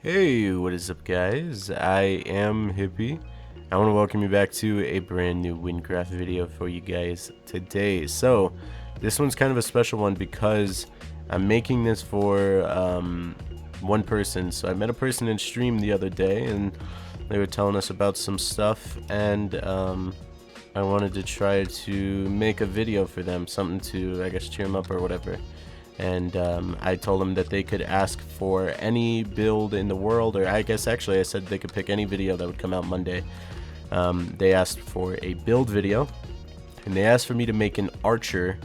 Hey, what is up guys? I am Hippie. I want to welcome you back to a brand new Wynncraft video for you guys today. So, this one's kind of a special one because I'm making this for one person. So I met a person in stream the other day and they were telling us about some stuff, and I wanted to try to make a video for them, something to, I guess, cheer them up or whatever. And I told them that they could ask for any build in the world, or I guess actually I said they could pick any video that would come out Monday. They asked for a build video, and they asked for me to make an archer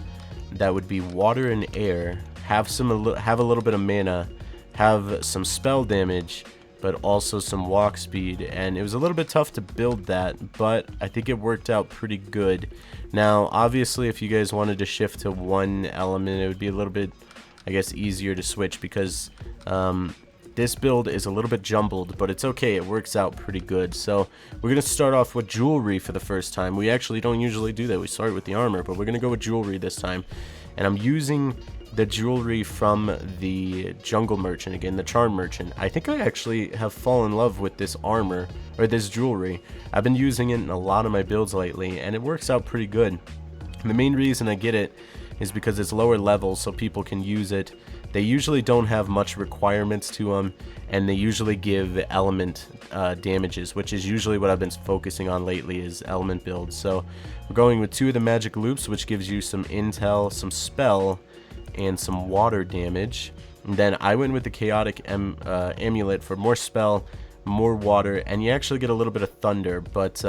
that would be water and air, have a little bit of mana, have some spell damage, but also some walk speed. And it was a little bit tough to build that, but I think it worked out pretty good. Now obviously if you guys wanted to shift to one element, it would be a little bit, I guess, easier to switch, because this build is a little bit jumbled, but it's okay, it works out pretty good. So we're gonna start off with jewelry for the first time. We actually don't usually do that, we start with the armor, but we're gonna go with jewelry this time. And I'm using the jewelry from the jungle merchant, again, the charm merchant. I think I actually have fallen in love with this armor, or this jewelry. I've been using it in a lot of my builds lately, and it works out pretty good. And the main reason I get it is because it's lower level, so people can use it. They usually don't have much requirements to them, and they usually give element damages, which is usually what I've been focusing on lately, is element builds. So we're going with 2 of the magic loops, which gives you some intel, some spell, and some water damage. And then I went with the chaotic amulet for more spell, more water, and you actually get a little bit of thunder, but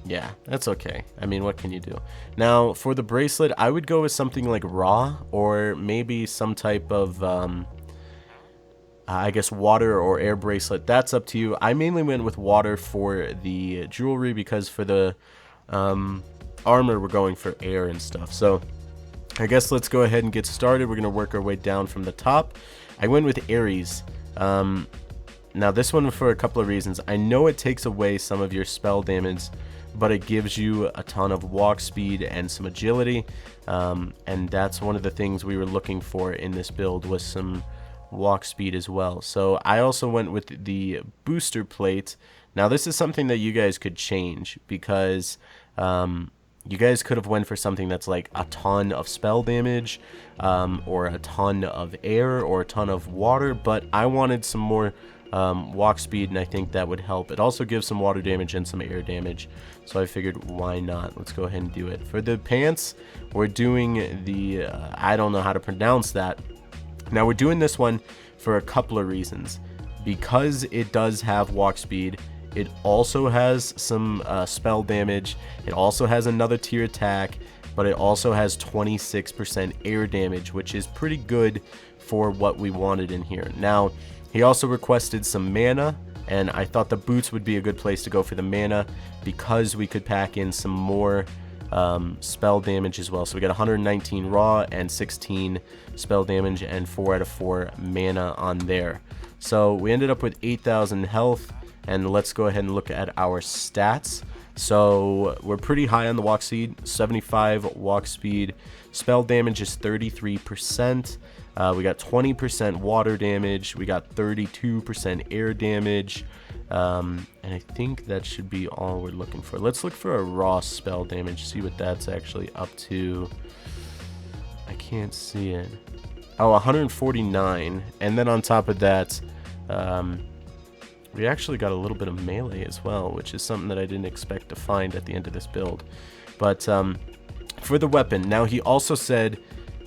yeah, that's okay. I mean, what can you do? Now for the bracelet, I would go with something like raw, or maybe some type of I guess water or air bracelet. That's up to you. I mainly went with water for the jewelry, because for the armor we're going for air and stuff. So I guess let's go ahead and get started. We're going to work our way down from the top. I went with Aries. Now this one for a couple of reasons. I know it takes away some of your spell damage, but it gives you a ton of walk speed and some agility. And that's one of the things we were looking for in this build, was some walk speed as well. So I also went with the booster plate. Now this is something that you guys could change, because you guys could have went for something that's like a ton of spell damage, or a ton of air, or a ton of water, but I wanted some more walk speed, and I think that would help. It also gives some water damage and some air damage, so I figured why not. Let's go ahead and do it. For the pants, we're doing the I don't know how to pronounce that. Now we're doing this one for a couple of reasons. Because it does have walk speed, it also has some spell damage, it also has another tier attack, but it also has 26% air damage, which is pretty good for what we wanted in here. Now, he also requested some mana, and I thought the boots would be a good place to go for the mana, because we could pack in some more spell damage as well. So we got 119 raw and 16 spell damage and 4 out of 4 mana on there. So we ended up with 8,000 health. And let's go ahead and look at our stats. So we're pretty high on the walk speed, 75 walk speed. Spell damage is 33%. We got 20% water damage. We got 32% air damage. And I think that should be all we're looking for. Let's look for a raw spell damage, see what that's actually up to. I can't see it. Oh, 149. And then on top of that, we actually got a little bit of melee as well, which is something that I didn't expect to find at the end of this build. But for the weapon, now he also said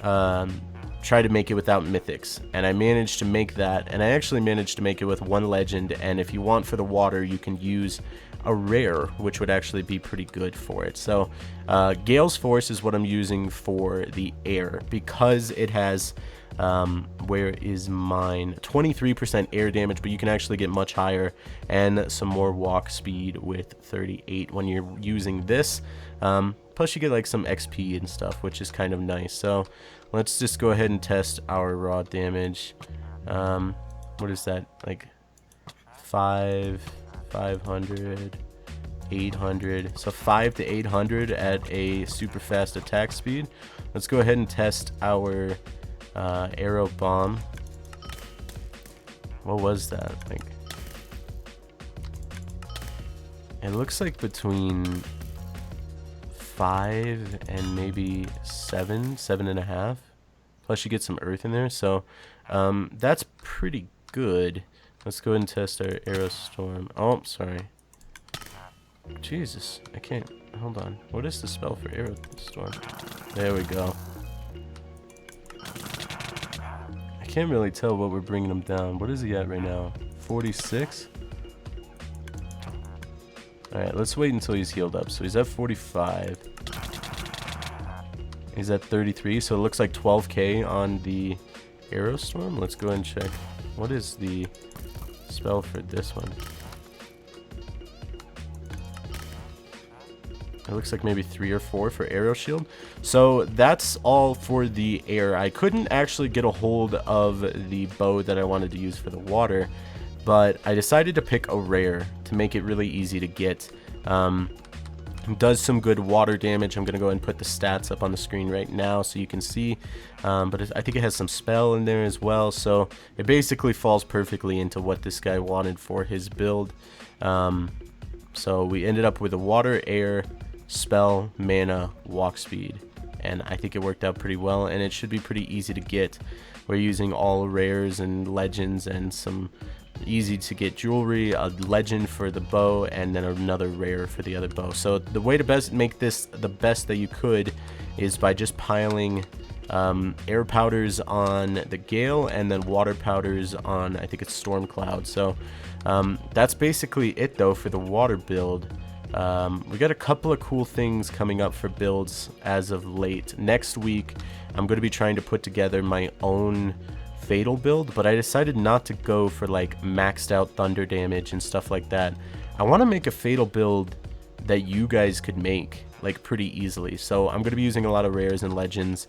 try to make it without mythics, and I managed to make that, and I actually managed to make it with 1 legend. And if you want for the water, you can use a rare, which would actually be pretty good for it. So Gale's Force is what I'm using for the air, because it has where is mine, 23% air damage, but you can actually get much higher, and some more walk speed with 38 when you're using this. Plus you get like some XP and stuff, which is kind of nice. So let's just go ahead and test our raw damage. What is that, like 500, 800, so 5 to 800 at a super fast attack speed. Let's go ahead and test our arrow bomb. what was that? Like, it looks like between 5 and maybe 7.5. Plus you get some earth in there, so that's pretty good. Let's go ahead and test our arrow storm. Oh, sorry. Jesus, I can't. Hold on. What is the spell for arrow storm? There we go. I can't really tell what we're bringing him down. What is he at right now? 46? Alright, let's wait until he's healed up. So he's at 45. He's at 33, so it looks like 12k on the arrow storm. Let's go ahead and check. What is the spell for this one? It looks like maybe 3 or 4 for arrow shield. So that's all for the air. I couldn't actually get a hold of the bow that I wanted to use for the water, but I decided to pick a rare to make it really easy to get. Does some good water damage. I'm gonna go ahead and put the stats up on the screen right now so you can see, but I think it has some spell in there as well, so it basically falls perfectly into what this guy wanted for his build. So we ended up with a water, air, spell, mana, walk speed, and I think it worked out pretty well, and it should be pretty easy to get. We're using all rares and legends and some easy to get jewelry, a legend for the bow, and then another rare for the other bow. So the way to make this the best that you could is by just piling air powders on the gale and then water powders on, I think it's storm cloud. So that's basically it though for the water build. We got a couple of cool things coming up for builds as of late. Next week I'm going to be trying to put together my own fatal build, but I decided not to go for like maxed out thunder damage and stuff like that. I want to make a fatal build that you guys could make like pretty easily. So I'm going to be using a lot of rares and legends,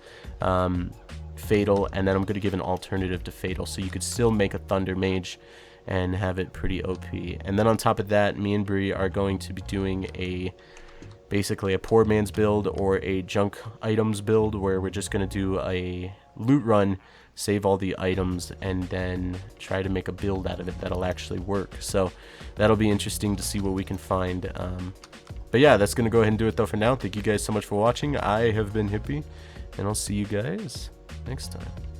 fatal, and then I'm going to give an alternative to fatal so you could still make a thunder mage and have it pretty OP. And then on top of that, me and Bree are going to be doing basically a poor man's build or a junk items build where we're just going to do a loot run, save all the items, and then try to make a build out of it that'll actually work. So that'll be interesting to see what we can find. But yeah, that's going to go ahead and do it though for now. Thank you guys so much for watching. I have been Hippie, and I'll see you guys next time.